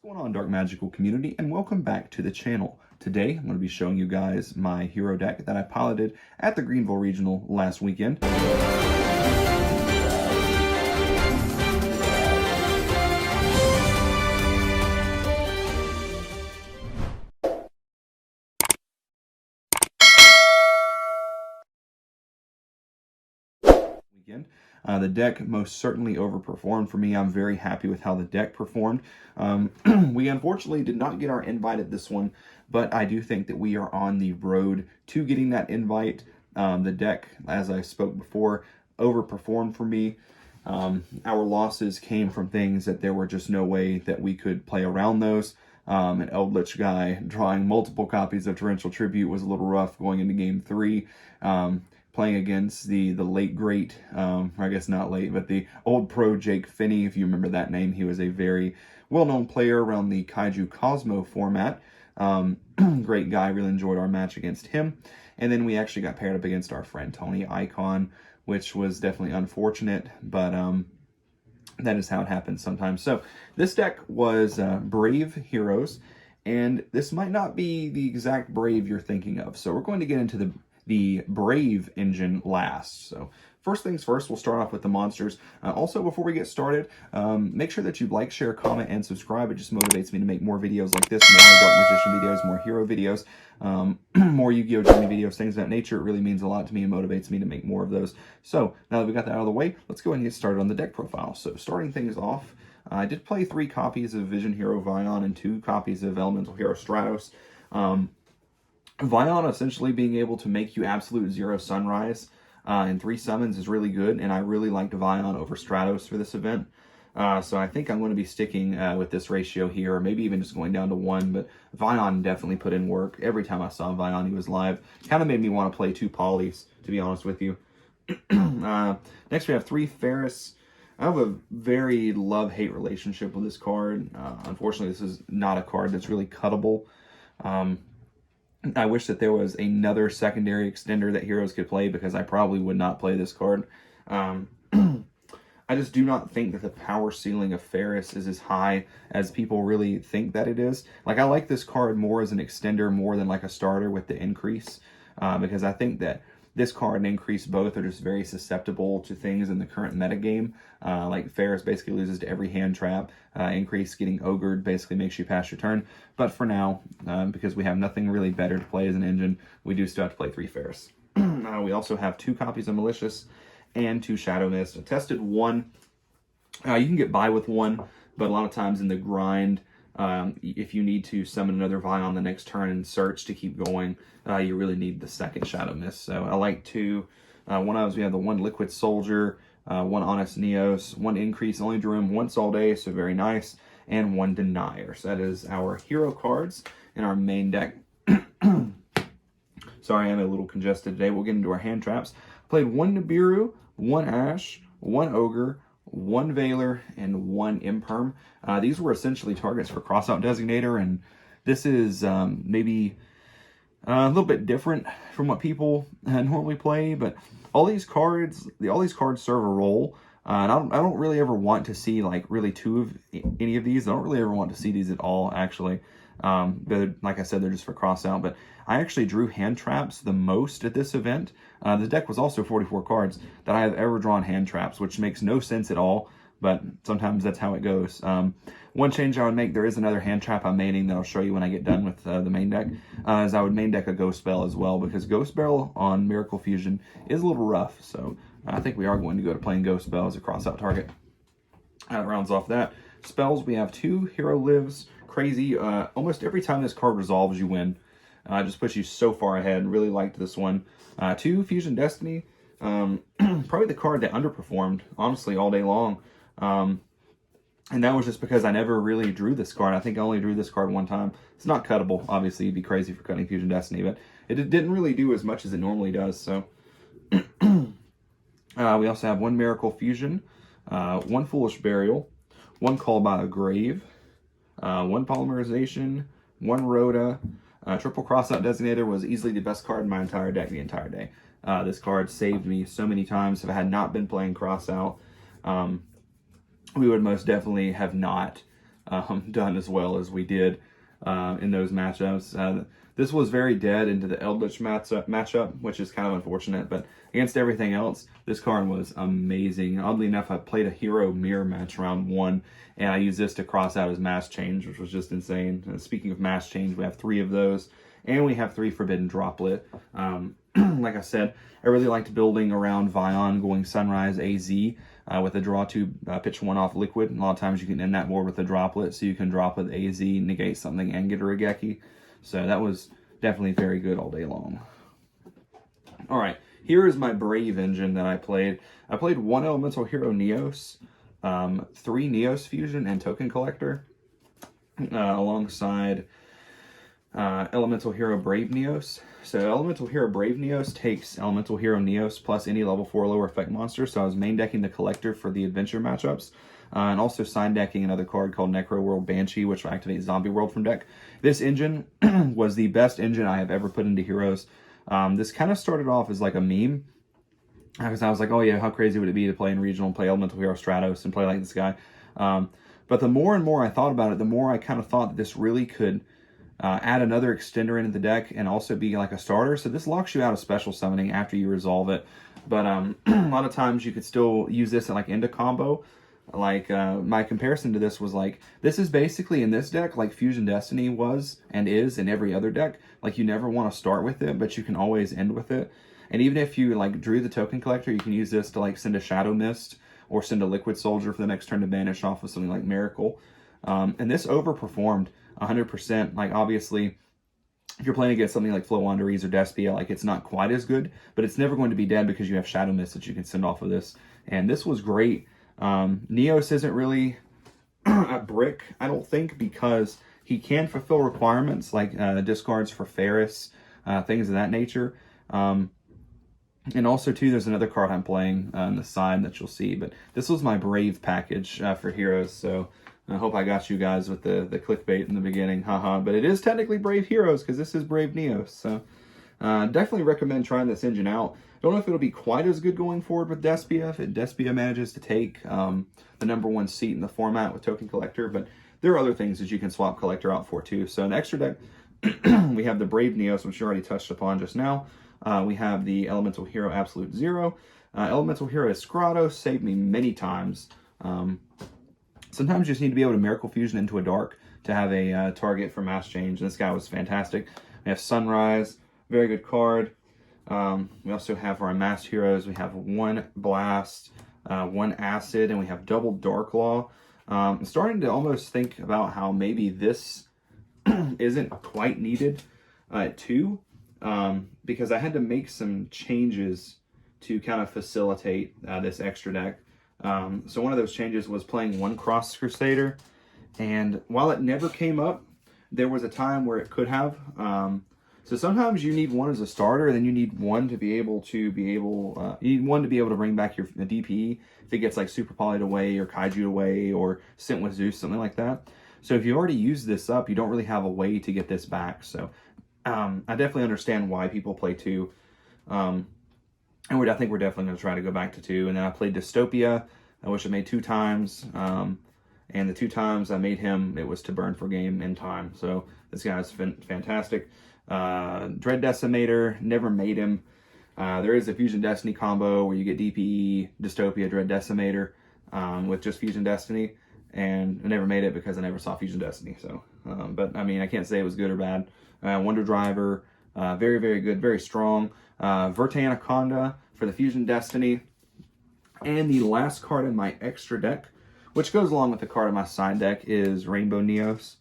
What's going on, Dark Magical community, and welcome back to the channel. Today I'm going to be showing you guys my hero deck that I piloted at the Greenville Regional last weekend. The deck most certainly overperformed for me. I'm very happy with how the deck performed. We unfortunately did not get our invite at this one, but I do think that we are on the road to getting that invite. The deck, as I spoke before, overperformed for me. Our losses came from things that there were just no way that we could play around those. An Eldritch guy drawing multiple copies of Torrential Tribute was a little rough going into game 3. Playing against the late great, I guess not late, but the old pro Jake Finney, if you remember that name. He was a very well-known player around the Kaiju Cosmo format. Great guy, really enjoyed our match against him. And then we actually got paired up against our friend Tony Icon, which was definitely unfortunate, but that is how it happens sometimes. So this deck was Brave Heroes, and this might not be the exact Brave you're thinking of. So we're going to get into the Brave engine last. So first things first, we'll start off with the monsters. Also, before we get started, make sure that you like, share, comment, and subscribe. It just motivates me to make more videos like this, more Dark Magician videos, more hero videos, more Yu-Gi-Oh! Journey videos, things of that nature. It really means a lot to me and motivates me to make more of those. So now that we got that out of the way, let's go ahead and get started on the deck profile. So starting things off, I did play 3 copies of Vision Hero Vion and 2 copies of Elemental Hero Stratos. Vion essentially being able to make you absolute 0 Sunrise in 3 summons is really good, and I really liked Vion over Stratos for this event. So I think I'm going to be sticking with this ratio here, or maybe even just going down to 1, but Vion definitely put in work. Every time I saw Vion, he was live. Kind of made me want to play 2 Polys, to be honest with you. Next we have 3 Ferris. I have a very love-hate relationship with this card. Unfortunately, this is not a card that's really cuttable. I wish that there was another secondary extender that heroes could play, because I probably would not play this card. I just do not think that the power ceiling of Ferris is as high as people really think that it is. Like, I like this card more as an extender more than like a starter with the increase, because I think that this card and increase both are just very susceptible to things in the current metagame. Like Ferris basically loses to every hand trap. Increase getting ogred basically makes you pass your turn. But for now, because we have nothing really better to play as an engine, we do still have to play 3 Ferris. We also have 2 copies of Malicious and 2 Shadow Mist. I tested 1. You can get by with 1, but a lot of times in the grind, if you need to summon another Vion the next turn and search to keep going, you really need the second Shadow Mist. So I like 2. One of us, we have the 1 Liquid Soldier, 1 Honest Neos, 1 Increase, only drew him once all day, so very nice, and 1 Denier. So that is our hero cards in our main deck. Sorry, I'm a little congested today. We'll get into our hand traps. Played 1 Nibiru, 1 Ash, 1 Ogre, 1 Veiler, and 1 Imperm. These were essentially targets for Crossout Designator, and this is maybe a little bit different from what people normally play, but all these cards serve a role. And I don't really ever want to see like really 2 of any of these. I don't really ever want to see these at all, actually. Like I said, they're just for crossout, but I actually drew hand traps the most at this event. The deck was also 44 cards that I have ever drawn hand traps, which makes no sense at all, but sometimes that's how it goes. One change I would make, there is another hand trap I'm maining that I'll show you when I get done with the main deck, is I would main deck a Ghost Bell as well, because Ghost Bell on Miracle Fusion is a little rough, so I think we are going to go to playing Ghost Bell as a crossout target. That rounds off that. Spells, we have 2 Hero Lives. Crazy. Almost every time this card resolves, you win. Just puts you so far ahead. Really liked this one. 2 Fusion Destiny. Probably the card that underperformed, honestly, all day long. And that was just because I never really drew this card. I think I only drew this card 1 time. It's not cuttable. Obviously, you'd be crazy for cutting Fusion Destiny, but it didn't really do as much as it normally does. So we also have 1 Miracle Fusion, 1 Foolish Burial, 1 Call by the Grave, 1 Polymerization, 1 Rhoda. Triple Crossout Designator was easily the best card in my entire deck the entire day. This card saved me so many times. If I had not been playing Crossout, we would most definitely have not done as well as we did in those matchups. This was very dead into the Eldritch matchup, which is kind of unfortunate, but against everything else, this card was amazing. Oddly enough, I played a hero mirror match round 1, and I used this to cross out his mass change, which was just insane. Speaking of mass change, we have 3 of those, and we have 3 forbidden droplet. Like I said, I really liked building around Vion, going Sunrise AZ with a draw 2, pitch 1 off liquid. A lot of times you can end that board with a droplet, so you can drop with AZ, negate something, and get a Regeki. So that was definitely very good all day long. All right, here is my Brave engine that I played. I played 1 Elemental Hero Neos, 3 Neos Fusion and Token Collector, alongside Elemental Hero Brave Neos. So Elemental Hero Brave Neos takes Elemental Hero Neos plus any level 4 lower effect monster. So I was main decking the Collector for the adventure matchups. And also side decking another card called Necro World Banshee, which will activate Zombie World from deck. This engine was the best engine I have ever put into Heroes. This kind of started off as like a meme, because I was like, oh yeah, how crazy would it be to play in Regional, play Elemental Hero Stratos, and play like this guy. But the more and more I thought about it, the more I kind of thought that this really could add another extender into the deck and also be like a starter. So this locks you out of special summoning after you resolve it. But a lot of times you could still use this in like into combo. Like, my comparison to this was like, this is basically in this deck like Fusion Destiny was and is in every other deck. Like, you never want to start with it, but you can always end with it. And even if you like drew the Token Collector, you can use this to like send a Shadow Mist or send a Liquid Soldier for the next turn to banish off with something like Miracle. And this overperformed 100%. Like, obviously, if you're playing against something like Flow Wanderers or Despia, like, it's not quite as good, but it's never going to be dead because you have Shadow Mist that you can send off of this. And this was great. Neos isn't really a brick, I don't think, because he can fulfill requirements like discards for Ferris, things of that nature. And also, too, there's another card I'm playing on the side that you'll see. But this was my Brave package for Heroes, so I hope I got you guys with the clickbait in the beginning. Haha, but it is technically Brave Heroes because this is Brave Neos, so definitely recommend trying this engine out. Don't know if it'll be quite as good going forward with Despia, if Despia manages to take the #1 seat in the format with Token Collector, but there are other things that you can swap Collector out for too. So in the extra deck, we have the Brave Neos, which you already touched upon just now. We have the Elemental Hero Absolute Zero. Elemental Hero Escrado saved me many times. Sometimes you just need to be able to Miracle Fusion into a Dark to have a target for Mass Change. This guy was fantastic. We have Sunrise, very good card. We also have our Masked Heroes. We have 1 Blast, 1 Acid, and we have double Dark Law. I'm starting to almost think about how maybe this isn't quite needed at 2, because I had to make some changes to kind of facilitate this extra deck. So one of those changes was playing 1 Cross Crusader, and while it never came up, there was a time where it could have. So sometimes you need 1 as a starter, and then you need 1 to be able to you need 1 to be able to bring back your DPE if it gets like Super Polyed away or Kaiju away or Sent with Zeus, something like that. So if you already used this up, you don't really have a way to get this back. So I definitely understand why people play 2. And I think we're definitely going to try to go back to 2. And then I played Dystopia, which I made 2 times. And the 2 times I made him, it was to burn for game in time. So this guy's fantastic. Dread Decimator, never made him. There is a Fusion Destiny combo where you get DPE, Dystopia, Dread Decimator with just Fusion Destiny. And I never made it because I never saw Fusion Destiny. So, but I mean, I can't say it was good or bad. Wonder Driver, very, very good, very strong. Verte Anaconda for the Fusion Destiny. And the last card in my extra deck, which goes along with the card in my side deck, is Rainbow Neos.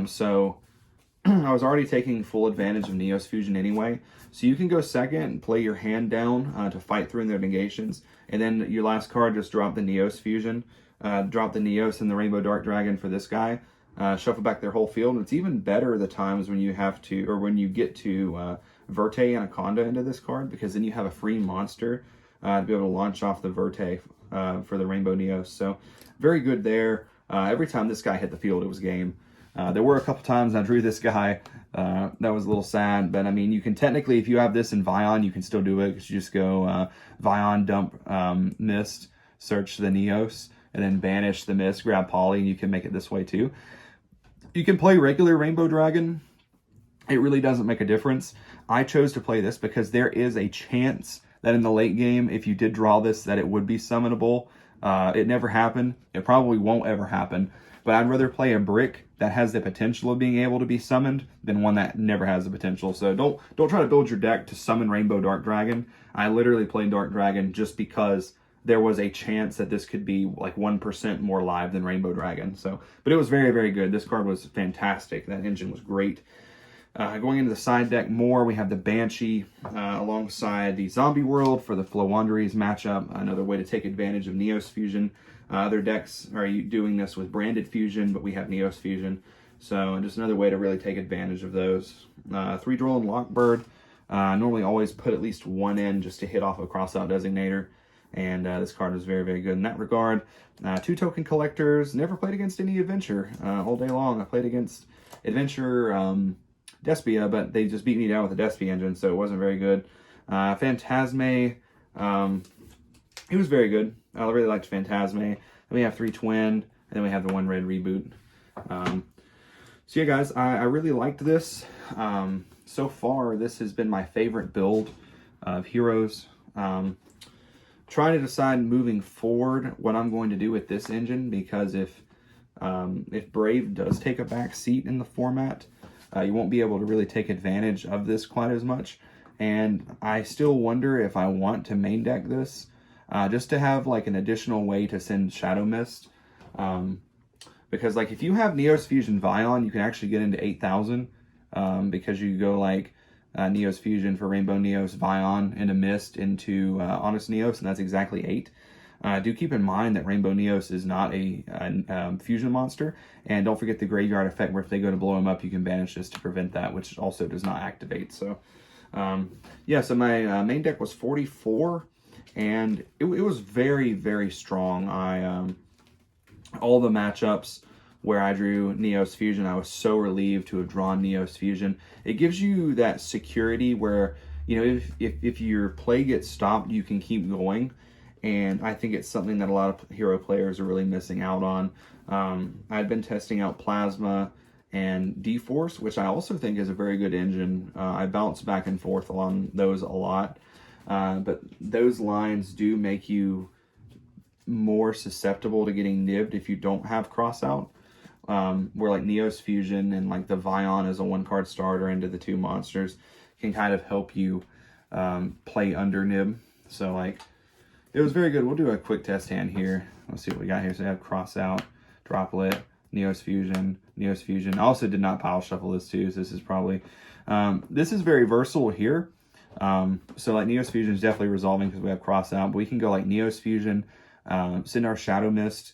So I was already taking full advantage of Neos Fusion anyway. So you can go second and play your hand down to fight through their negations. And then your last card, just drop the Neos Fusion. Drop the Neos and the Rainbow Dark Dragon for this guy. Shuffle back their whole field. And it's even better the times when you have to, or when you get to Verte Anaconda into this card, because then you have a free monster to be able to launch off the Verte for the Rainbow Neos. So very good there. Every time this guy hit the field, it was game. There were a couple times I drew this guy. That was a little sad, but I mean, you can technically, if you have this in Vion, you can still do it, because you just go Vion, dump Mist, search the Neos, and then banish the mist, grab Poly, and you can make it this way too. You can play regular Rainbow Dragon. It really doesn't make a difference. I chose to play this because there is a chance that in the late game, if you did draw this, that it would be summonable. It never happened. It probably won't ever happen. But I'd rather play a brick that has the potential of being able to be summoned than one that never has the potential. So don't try to build your deck to summon Rainbow Dark Dragon. I literally played Dark Dragon just because there was a chance that this could be like 1% more live than Rainbow Dragon. So, but it was very, very good. This card was fantastic. That engine was great. Going into the side deck more, we have the Banshee alongside the Zombie World for the Floowandereeze matchup. Another way to take advantage of Neos Fusion. Other decks are doing this with Branded Fusion, but we have Neos Fusion. So just another way to really take advantage of those. 3-Drone Lockbird. Normally always put at least one in just to hit off a crossout designator. And this card is very, very good in that regard. 2 Token Collectors. Never played against any Adventure all day long. I played against Adventure Despia, but they just beat me down with the Despia engine, so it wasn't very good. Phantasme, he was very good. I really liked Phantasme. Then we have 3 Twin, and then we have the 1 Red Reboot. So yeah, guys, I really liked this. So far, this has been my favorite build of Heroes. Trying to decide moving forward what I'm going to do with this engine, because if Brave does take a back seat in the format, you won't be able to really take advantage of this quite as much. And I still wonder if I want to main deck this, just to have like an additional way to send Shadow Mist. Because like if you have Neos Fusion Vion, you can actually get into 8,000, because you go like Neos Fusion for Rainbow Neos, Vion, into Mist, into Honest Neos, and that's exactly 8. Do keep in mind that Rainbow Neos is not a fusion monster, and don't forget the graveyard effect where if they go to blow him up, you can banish this to prevent that, which also does not activate. So, yeah, so my main deck was 44, and it was very, very strong. All the matchups where I drew Neos Fusion, I was so relieved to have drawn Neos Fusion. It gives you that security where, you know, if your play gets stopped, you can keep going. And I think it's something that a lot of hero players are really missing out on. I've been testing out Plasma and D-Force, which I also think is a very good engine. I bounce back and forth on those a lot. But those lines do make you more susceptible to getting nibbed if you don't have crossout. Where like Neos Fusion and like the Vion as a 1-card starter into the 2 monsters can kind of help you play under nib. So like, it was very good. We'll do a quick test hand here. Let's see what we got here. So we have Crossout, Droplet, Neos Fusion, Neos Fusion. I also did not pile shuffle this too, so this is probably, this is very versatile here. So like Neos Fusion is definitely resolving because we have Crossout, but we can go like Neos Fusion, send our Shadow Mist,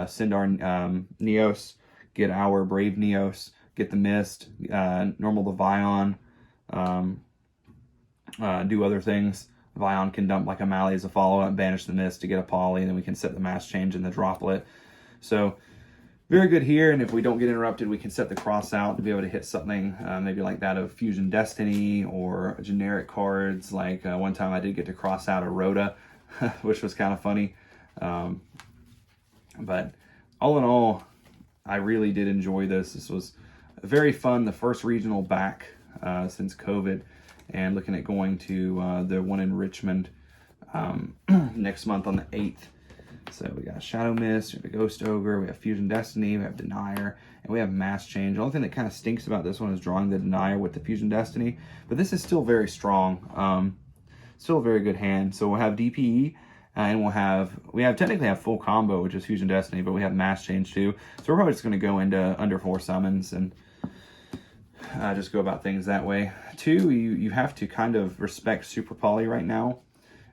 send our Neos, get our Brave Neos, get the Mist, normal the Vion, do other things. Vion can dump like a Mally as a follow-up, banish the Mist to get a Poly, and then we can set the Mass Change in the Droplet. So, very good here, and if we don't get interrupted, we can set the cross out to be able to hit something, maybe like that of Fusion Destiny, or generic cards, like one time I did get to cross out a Rhoda, which was kind of funny. But all in all, I really did enjoy this. This was very fun, the first regional back since COVID. And looking at going to the one in Richmond next month on the 8th. So we got Shadow Mist, we have a Ghost Ogre, we have Fusion Destiny, we have Denier, and we have Mass Change. The only thing that kind of stinks about this one is drawing the Denier with the Fusion Destiny, but this is still very strong. Still a very good hand. So we'll have DPE, and we technically have full combo, which is Fusion Destiny, but we have Mass Change too. So we're probably just going to go into under 4 summons and just go about things that way. 2, you have to kind of respect Super Poly right now.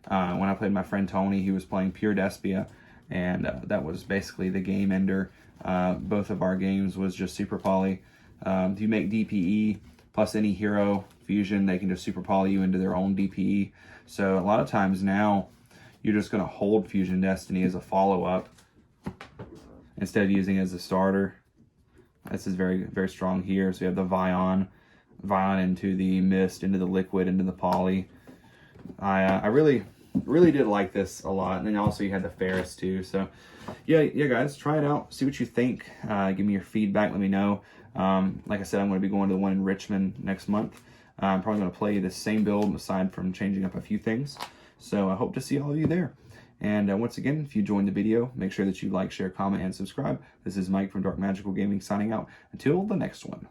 When I played my friend Tony, he was playing pure Despia, and that was basically the game ender. Both of our games was just Super Poly. If you make DPE plus any hero fusion, they can just Super Poly you into their own DPE. So a lot of times now, you're just going to hold Fusion Destiny as a follow-up instead of using it as a starter. This is very, very strong here. So you have the Vion into the Mist, into the Liquid, into the Poly. I really really did like this a lot. And then also you had the Ferris too. So yeah, guys, try it out. See what you think. Give me your feedback. Let me know. Like I said, I'm going to be going to the one in Richmond next month. I'm probably going to play the same build aside from changing up a few things. So I hope to see all of you there. And once again, if you enjoyed the video, make sure that you like, share, comment, and subscribe. This is Mike from Dark Magical Gaming signing out. Until the next one.